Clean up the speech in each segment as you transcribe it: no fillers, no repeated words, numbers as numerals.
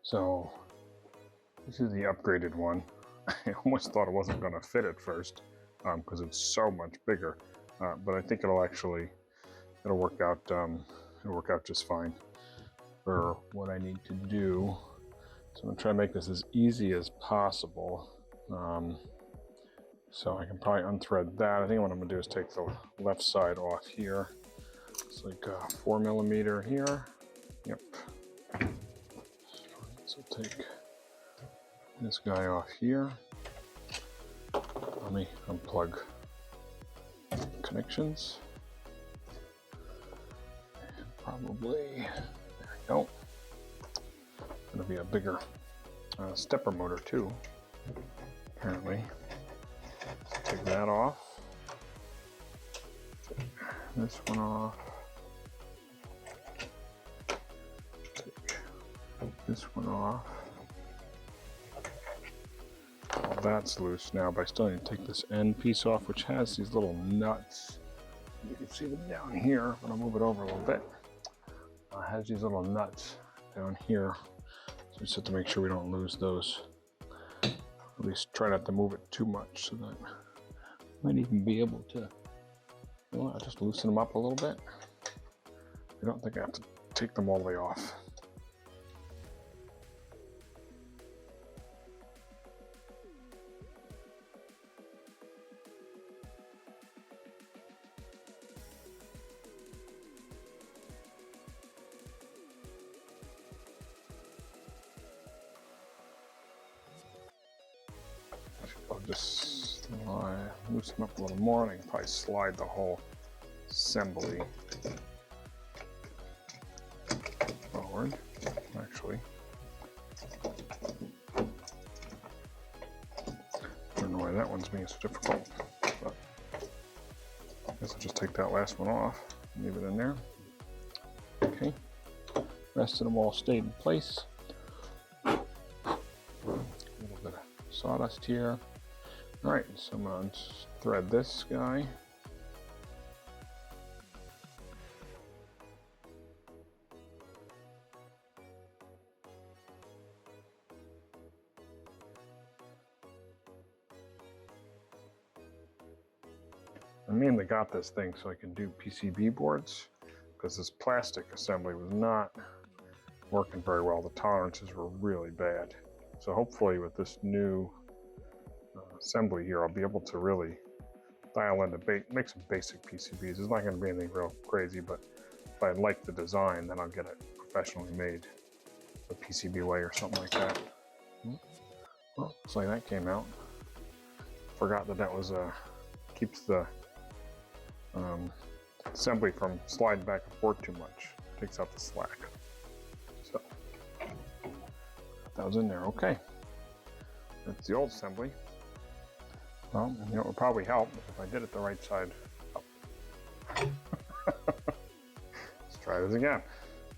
So this is the upgraded one. I almost thought it wasn't going to fit at first because it's so much bigger, but I think it'll work out just fine for what I need to do. So I'm going to try to make this as easy as possible. So I can probably unthread that. I think what I'm going to do is take the left side off here. It's like 4 millimeter here. Yep. So take this guy off here. Let me unplug connections. And probably, there we go. It's going to be a bigger stepper motor too, apparently. So take that off. Take this one off. Take this one off. All that's loose now, but I still need to take this end piece off, which has these little nuts. You can see them down here, but I'll move it over a little bit. It has these little nuts down here. So we just have to make sure we don't lose those. At least try not to move it too much so that I might even be able to, you know, I'll just loosen them up a little bit. I don't think I have to take them all the way off. I'll just loosen them up a little more, and I can probably slide the whole assembly forward, actually. I don't know why that one's being so difficult, but I guess I'll just take that last one off and leave it in there. Okay, rest of them all stayed in place. A little bit of sawdust here. All right, so I'm going to thread this guy. I mainly got this thing so I can do PCB boards, because this plastic assembly was not working very well. The tolerances were really bad. So hopefully with this new assembly here, I'll be able to really dial in make some basic PCBs. It's not going to be anything real crazy, but if I like the design, then I'll get it professionally made the PCB way or something like that. Well, looks like that came out. Forgot that was keeps the assembly from sliding back and forth too much. Takes out the slack. So that was in there. Okay, that's the old assembly. Well, you know, it would probably help if I did it the right side up. Let's try this again.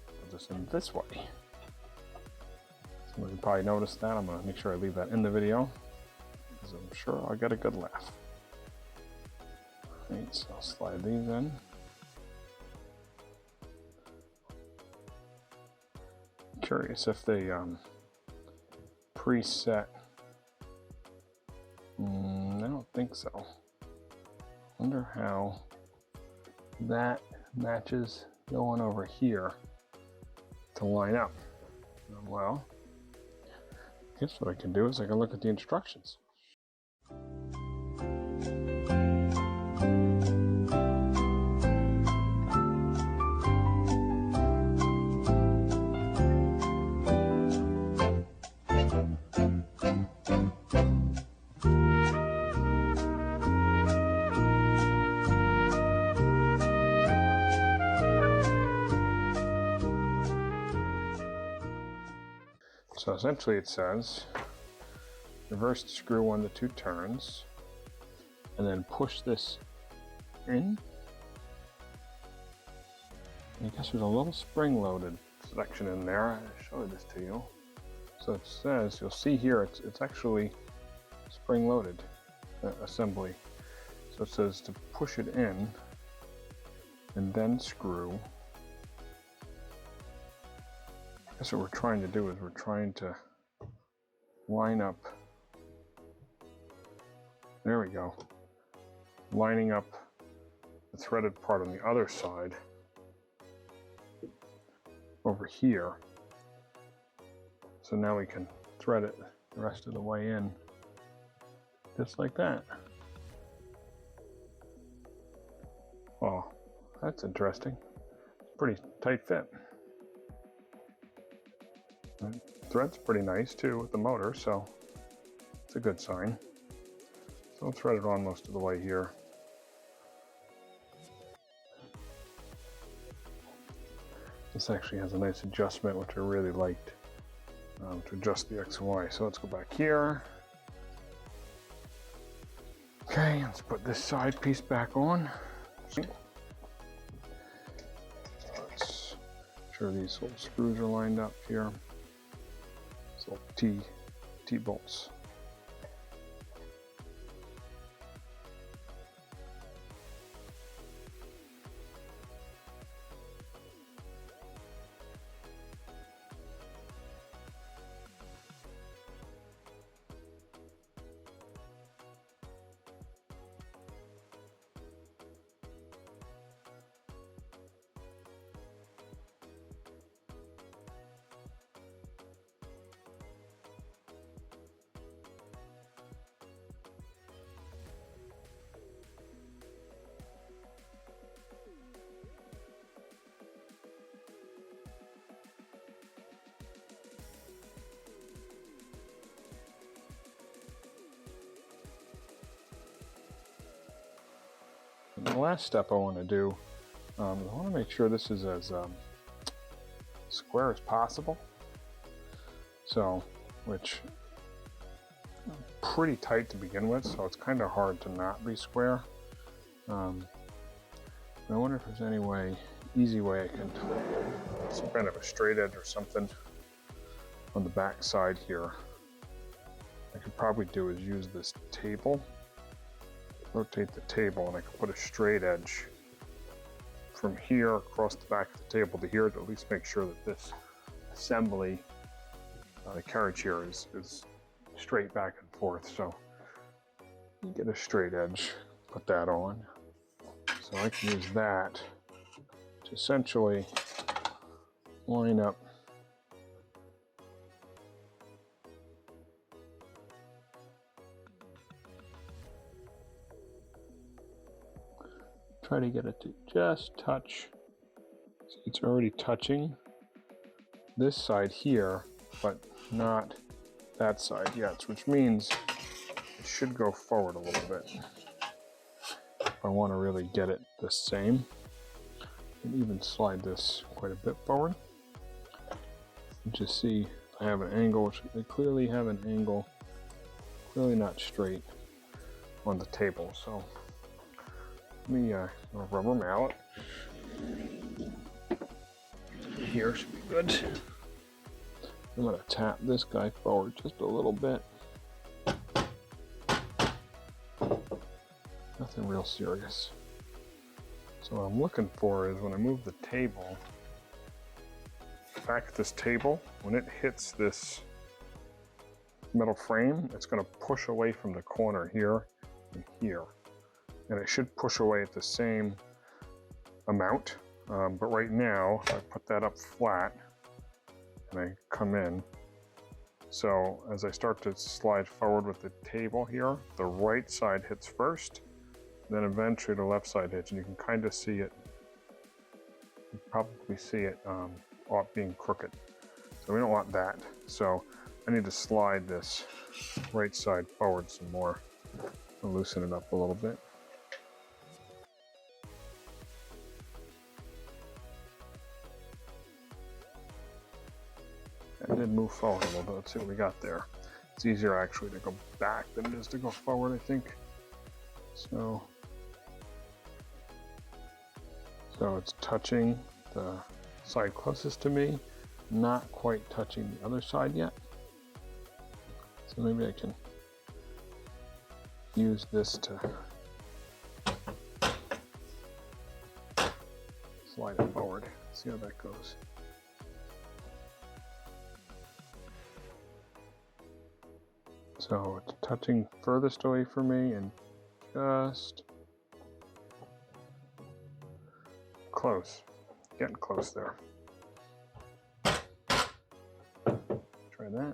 Put this in this way. Somebody probably noticed that. I'm going to make sure I leave that in the video, because I'm sure I'll get a good laugh. Alright, so I'll slide these in. Curious if they preset. I don't think so. Wonder how that matches the one over here to line up. Well, I guess what I can do is I can look at the instructions. So essentially it says, reverse the screw 1 to 2 turns, and then push this in. And I guess there's a little spring-loaded section in there. I showed this to you. So it says, you'll see here, it's actually spring-loaded assembly. So it says to push it in, and then screw. guess what we're trying to do is we're trying to line up. There we go. Lining up the threaded part on the other side over here. So now we can thread it the rest of the way in, just like that. Oh, that's interesting. Pretty tight fit. And thread's pretty nice too with the motor, so it's a good sign. So I'll thread it on most of the way here. This actually has a nice adjustment, which I really liked, to adjust the X and Y. So let's go back here. Okay, let's put this side piece back on. Let's make sure these little screws are lined up here. These little T-bolts. And the last step I want to do, I want to make sure this is as square as possible. So, which pretty tight to begin with, so it's kind of hard to not be square. I wonder if there's any way, easy way I can, some kind of a straight edge or something on the back side here. I could probably do is use this table, rotate the table, and I can put a straight edge from here across the back of the table to here to at least make sure that this assembly, the carriage here is straight back and forth. So you get a straight edge, put that on. So I can use that to essentially line up try to get it to just touch. See, it's already touching this side here, but not that side yet, which means it should go forward a little bit. If I want to really get it the same, I can even slide this quite a bit forward. And just see I have an angle, which I clearly have an angle, clearly not straight on the table. So let me a rubber mallet here should be good. I'm going to tap this guy forward just a little bit. Nothing real serious. So what I'm looking for is when I move the table, back at this table, when it hits this metal frame, it's going to push away from the corner here and here. And it should push away at the same amount. But right now, if I put that up flat and I come in, so as I start to slide forward with the table here, the right side hits first, then eventually the left side hits, and you can kind of see it, you probably see it being crooked. So we don't want that. So I need to slide this right side forward some more and loosen it up a little bit. It did move forward a little bit. Let's see what we got there. It's easier actually to go back than it is to go forward, I think. So it's touching the side closest to me, not quite touching the other side yet. So maybe I can use this to slide it forward. See how that goes. So it's touching furthest away from me and just close, getting close there. Try that.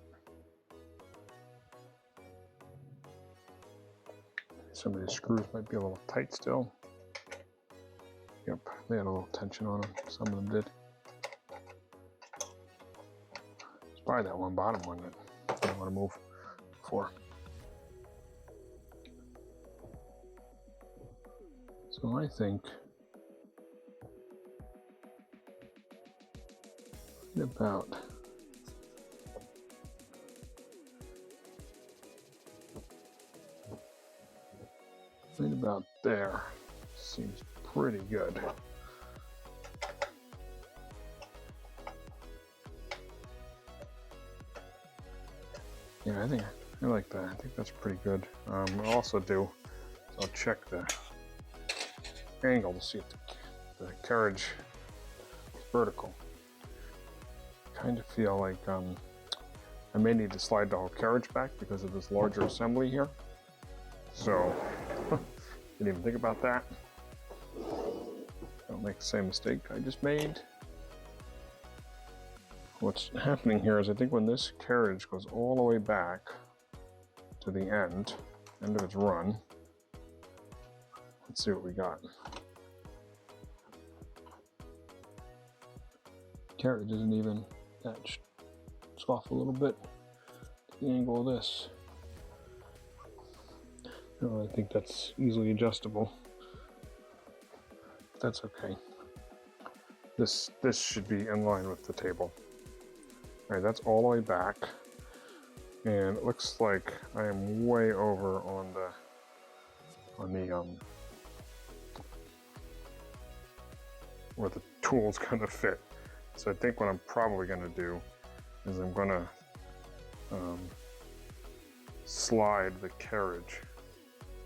Some of these screws might be a little tight still. Yep, they had a little tension on them. Some of them did. It's probably that one bottom one that I don't want to move for. So I think about right about there seems pretty good. Yeah, I like that. I think that's pretty good. I'll also do, I'll check the angle to see if the carriage is vertical. Kind of feel like I may need to slide the whole carriage back because of this larger assembly here. So, didn't even think about that. Don't make the same mistake I just made. What's happening here is I think when this carriage goes all the way back to the end of its run, let's see what we got. Carriage isn't even attached. It's off a little bit to the angle of this. I think that's easily adjustable. That's okay. This should be in line with the table. All right, that's all the way back, and it looks like I am way over on the where the tool's gonna fit. So I think what I'm probably gonna do is I'm gonna slide the carriage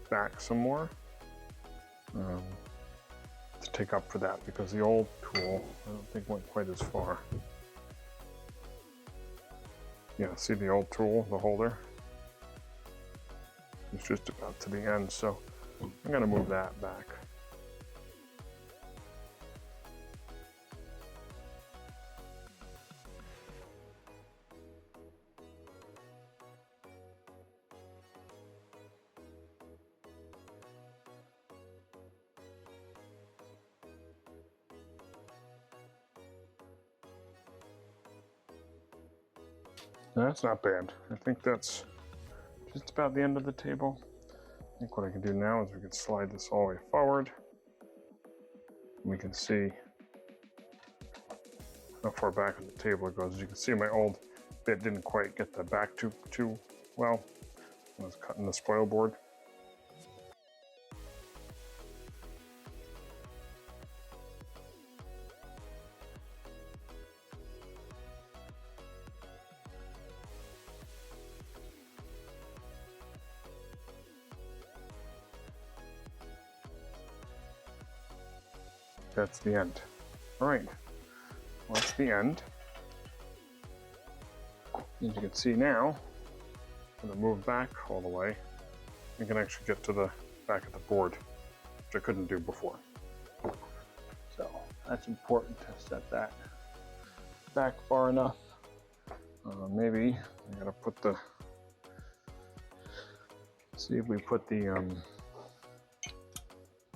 back some more to take up for that, because the old tool I don't think went quite as far. Yeah, see the old tool, the holder? It's just about to the end, so I'm gonna move that back. That's not bad. I think that's just about the end of the table. I think what I can do now is we can slide this all the way forward. We can see how far back on the table it goes. As you can see, my old bit didn't quite get the back too well when I was cutting the spoil board. That's the end. All right, well, that's the end. As you can see now, I'm gonna move back all the way. You can actually get to the back of the board, which I couldn't do before. So that's important to set that back far enough. Maybe I gotta put the, see if we put the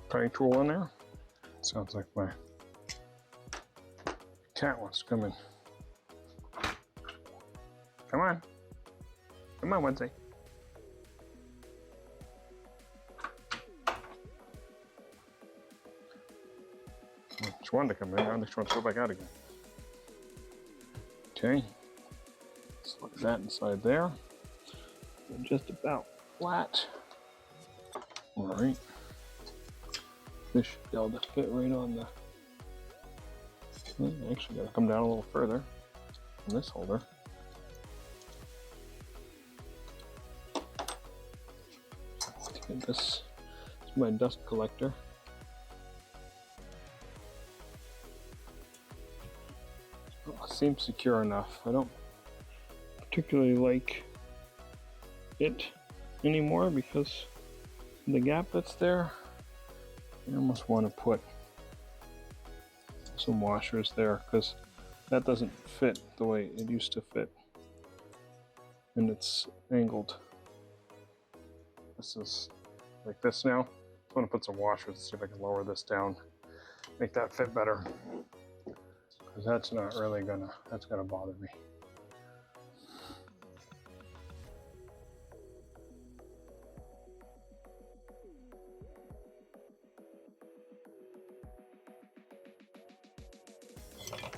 cutting tool in there. Sounds like my cat wants to come in. Come on. Come on, Wednesday. She wanted to come in, I think she wants to go back out again. Okay. Slide that inside there. They're just about flat. All right. This should be able to fit right on the, actually gotta come down a little further on this holder. Okay, this is my dust collector. Seems secure enough. I don't particularly like fit anymore because of the gap that's there. I almost want to put some washers there because that doesn't fit the way it used to fit, and it's angled. This is like this now. I want to put some washers and see if I can lower this down, make that fit better, because that's not really that's gonna bother me.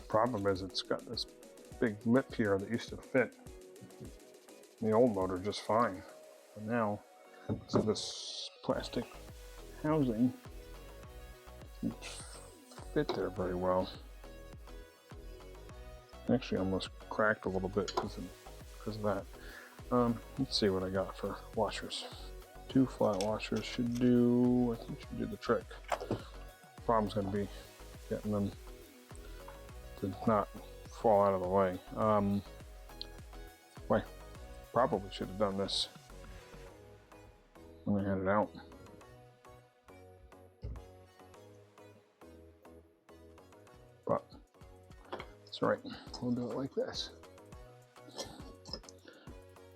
Problem is it's got this big lip here that used to fit the old motor just fine, but now so this plastic housing doesn't fit there very well. Actually almost cracked a little bit because of that. Let's see what I got for washers. 2 flat washers should do, I think should do the trick. Problem's gonna be getting them to not fall out of the way. Probably should have done this when I had it out. But it's all right. We'll do it like this.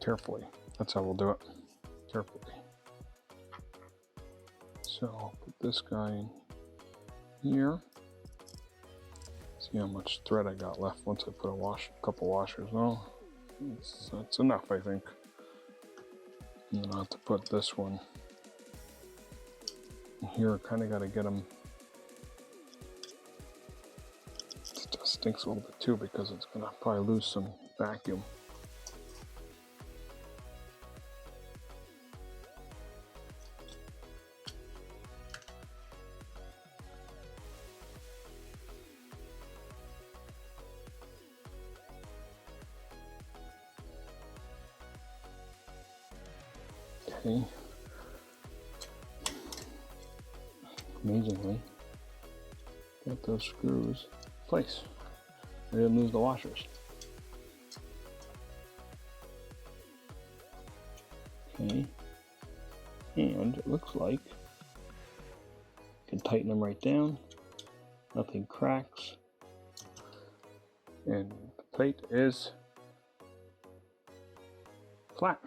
Carefully. That's how we'll do it. Carefully. So I'll put this guy in here. See how much thread I got left once I put a couple washers. Well, that's enough, I think. And then I'll have to put this one here. Kind of got to get them. It stinks a little bit too because it's gonna probably lose some vacuum. Okay. Amazingly, got those screws in place. I didn't lose the washers. Okay, and it looks like I can tighten them right down. Nothing cracks, and the plate is flat.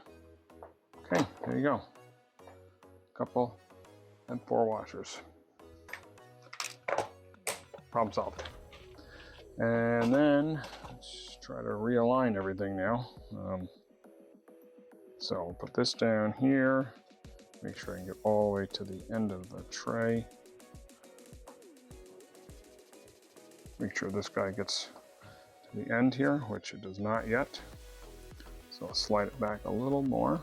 Okay, there you go. Couple and 4 washers. Problem solved. And then let's try to realign everything now. So I'll put this down here. Make sure I can get all the way to the end of the tray. Make sure this guy gets to the end here, which it does not yet. So I'll slide it back a little more.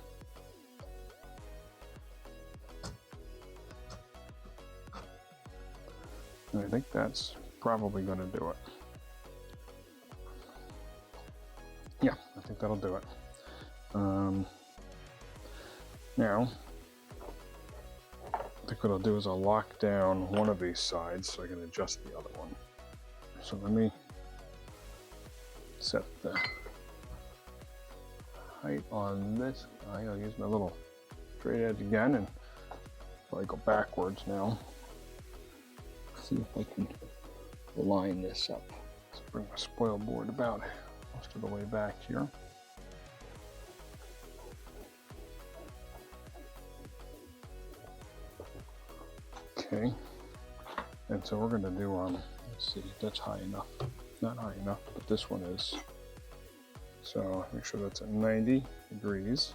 And I think that's probably going to do it. Yeah, I think that'll do it. Now, I think what I'll do is I'll lock down one of these sides so I can adjust the other one. So let me set the height on this guy. I'll use my little straight edge again and probably go backwards now. See if I can line this up. Let's bring my spoil board about most of the way back here. Okay, and so we're going to do let's see, that's high enough. Not high enough, but this one is. So make sure that's at 90 degrees.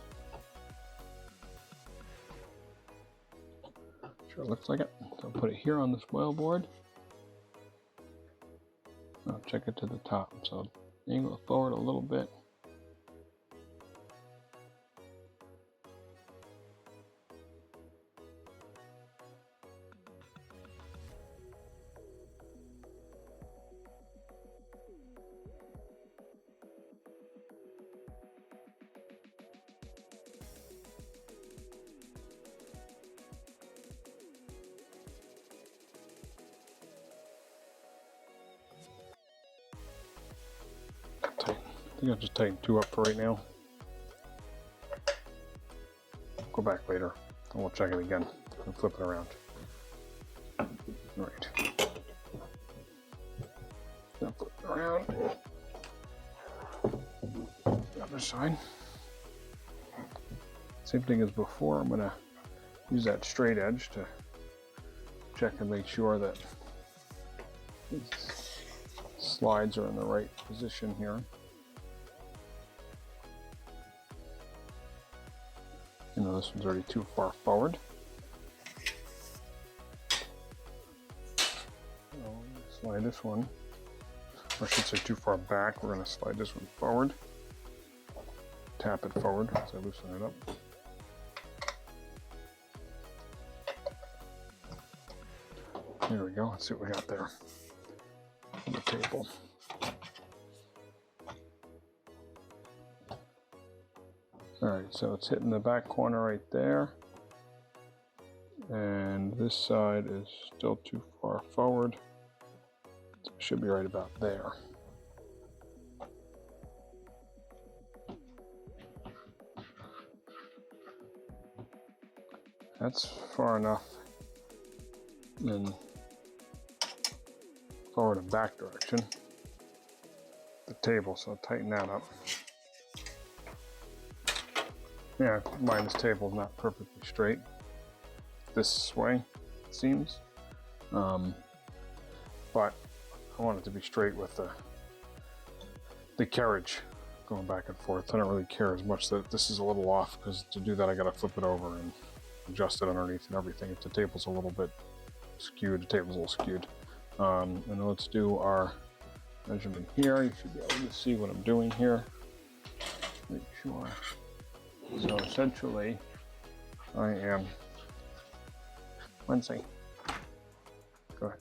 Sure looks like it. So I'll put it here on the spoil board. I'll check it to the top. So angle it forward a little bit. I think I'll just tighten 2 up for right now. go back later and we'll check it again and flip it around. All right. Now flip it around. The other side. Same thing as before. I'm going to use that straight edge to check and make sure that these slides are in the right position here. You know, this one's already too far forward. So slide this one, or I should say too far back. We're going to slide this one forward. Tap it forward as I loosen it up. There we go. Let's see what we got there on the table. All right, so it's hitting the back corner right there. And this side is still too far forward. So it should be right about there. That's far enough in forward and back direction. The table, so tighten that up. Yeah, mine, this table is not perfectly straight this way, it seems. But I want it to be straight with the carriage going back and forth. I don't really care as much that this is a little off, because to do that I gotta flip it over and adjust it underneath and everything. If the table's a little bit skewed, the table's a little skewed. And let's do our measurement here. You should be able to see what I'm doing here. Make sure. So essentially, I am Wednesday. Go ahead.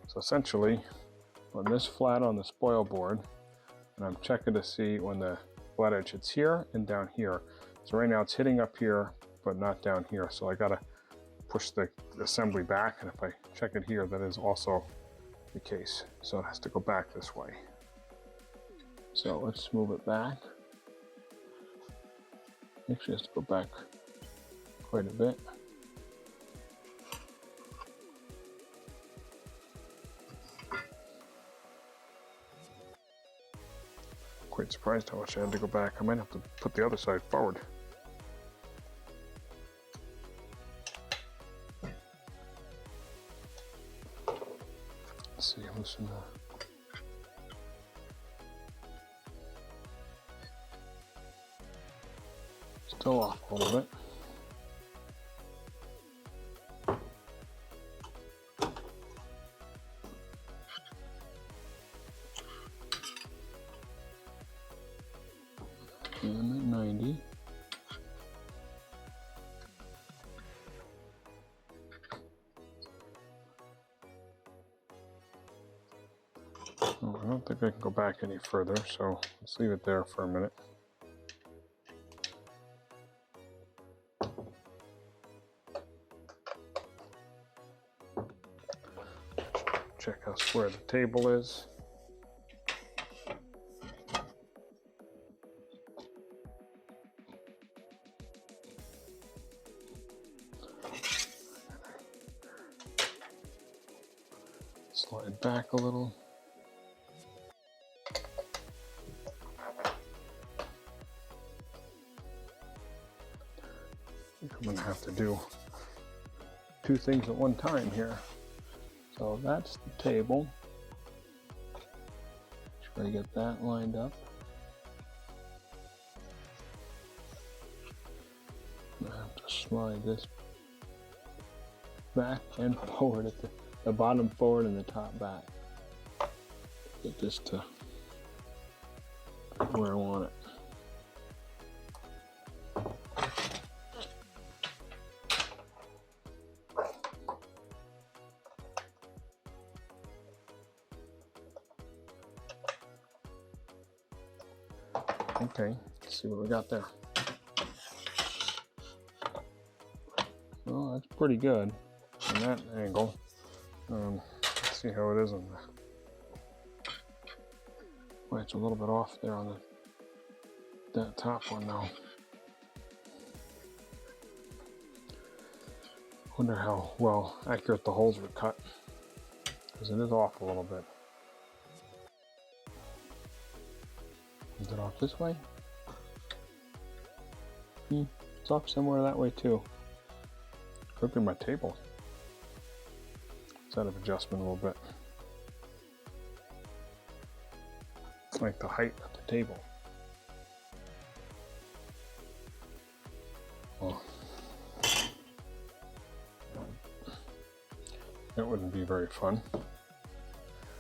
So essentially, on this flat on the spoil board, and I'm checking to see when the flat edge hits here and down here. So right now it's hitting up here, but not down here. So I gotta push the assembly back, and if I check it here, that is also the case. So it has to go back this way. So let's move it back. Actually has to go back quite a bit. Quite surprised how much I had to go back. I might have to put the other side forward. Let's see, loosen the still off a little bit. And at 90. Oh, I don't think I can go back any further, so let's leave it there for a minute. Check how square the table is. Slide back a little. I'm going to have to do two things at one time here. So that's the table. Try to get that lined up. I have to slide this back and forward at the bottom forward and the top back. Get this to where I want it. Okay, let's see what we got there. Well, that's pretty good on that angle. Let's see how it is on the. Well, it's a little bit off there on that top one now. Wonder how well accurate the holes were cut, because it is off a little bit. Is it off this way? It's off somewhere that way too. Could be my table. It's out of adjustment a little bit. It's like the height of the table. Oh. That wouldn't be very fun.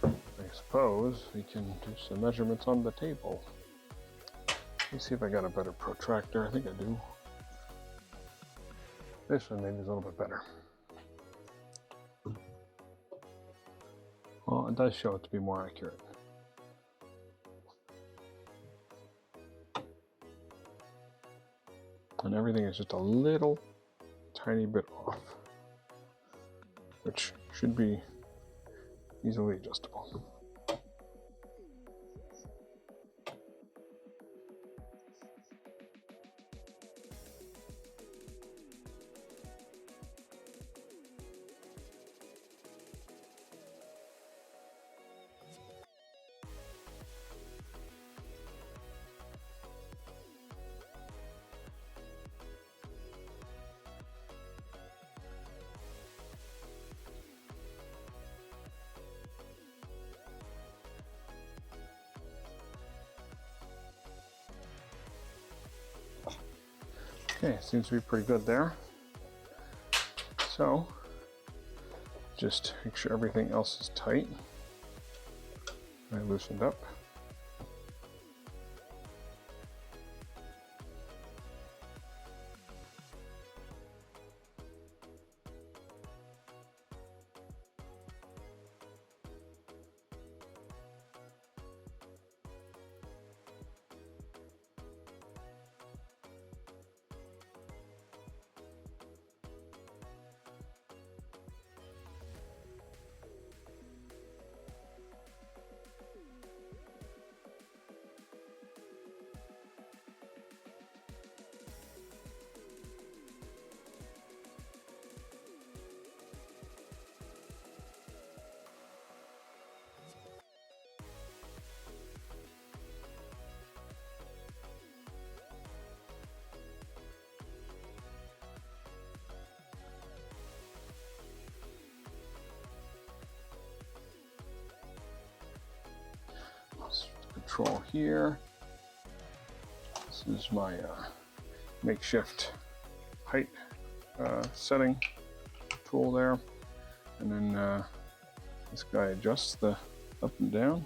I suppose we can do some measurements on the table. Let's see if I got a better protractor. I think I do. This one maybe is a little bit better. Well, it does show it to be more accurate. And everything is just a little tiny bit off, which should be easily adjustable. Okay, seems to be pretty good there. So, just make sure everything else is tight. I loosened up. Control here. This is my makeshift height setting tool there, and then this guy adjusts the up and down.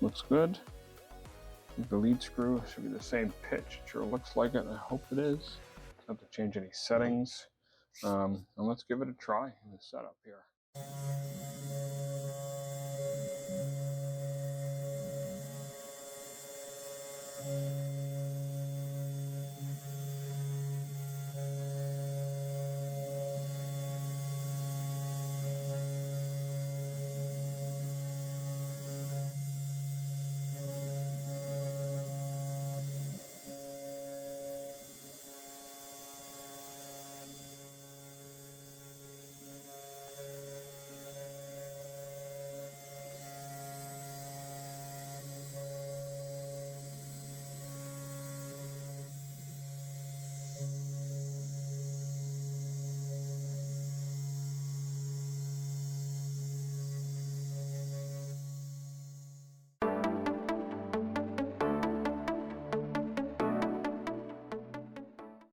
Looks good. I think the lead screw should be the same pitch. It sure looks like it. I hope it is. Don't have to change any settings. And let's give it a try in the setup here.